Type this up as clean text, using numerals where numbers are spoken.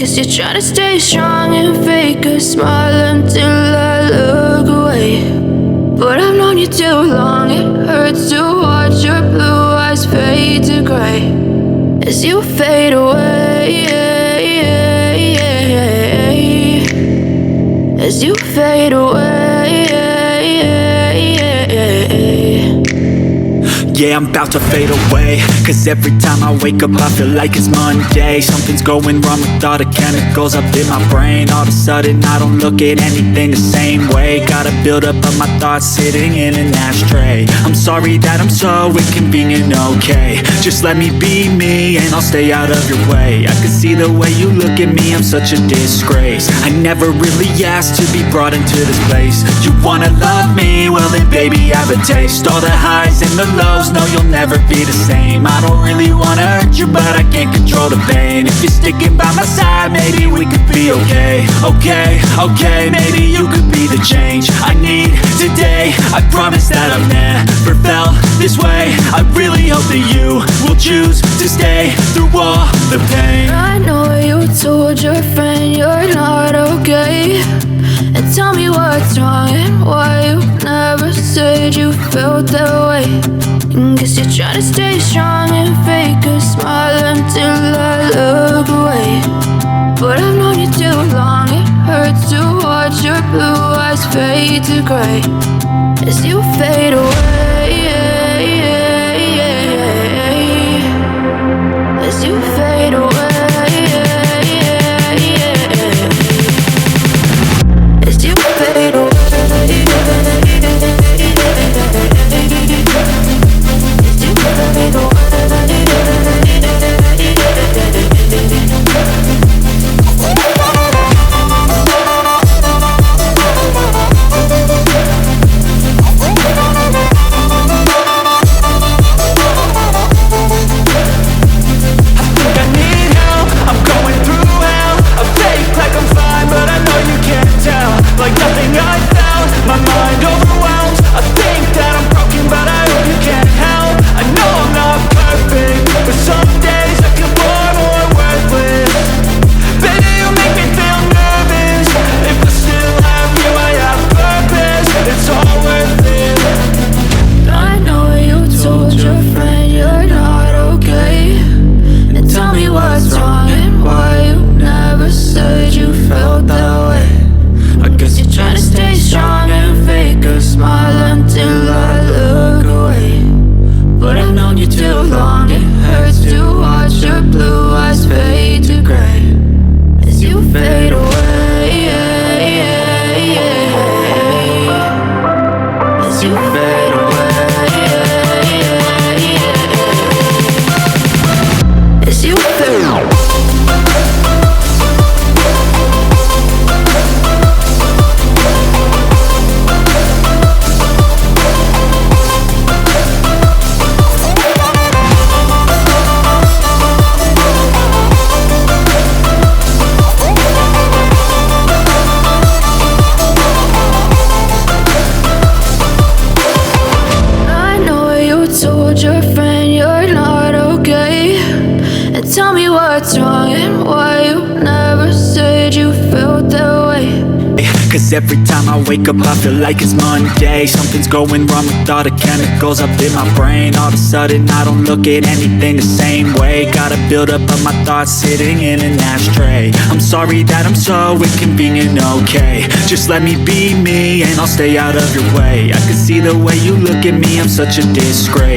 Guess you're trying to stay strong and fake a smile until I look away. But I've known you too long, it hurts to watch your blue eyes fade to gray as you fade away, as you fade away. Yeah, I'm about to fade away, cause every time I wake up I feel like it's Monday. Something's going wrong with all the chemicals up in my brain. All of a sudden I don't look at anything the same way. Got a buildup of my thoughts sitting in an ashtray. I'm sorry that I'm so inconvenient, okay. Just let me be me and I'll stay out of your way. I can see the way you look at me, I'm such a disgrace. I never really asked to be brought into this place. You wanna love me? Well then baby have a taste. All the highs and the lows, no, you'll never be the same. I don't really wanna hurt you, but I can't control the pain. If you're sticking by my side, maybe we could be okay. Okay, maybe you could be the change I need today. I promise that I've never felt this way. I really hope that you will choose to stay through all the pain. I know you told your friend you're not okay, and tell me what's wrong and why you never said you felt that way. Guess you're trying to stay strong and fake a smile until I look away. But I've known you too long, it hurts to watch your blue eyes fade to gray as you fade away, as you fade away, as you fade away. Your friend you're not okay, and tell me what's wrong and why you never said you felt that way. Cause every time I wake up I feel like it's Monday. Something's going wrong with all the chemicals up in my brain. All of a sudden I don't look at anything the same way. Got a buildup of my thoughts sitting in an ashtray. I'm sorry that I'm so inconvenient, okay. Just let me be me and I'll stay out of your way. I can see the way you look at me, I'm such a disgrace.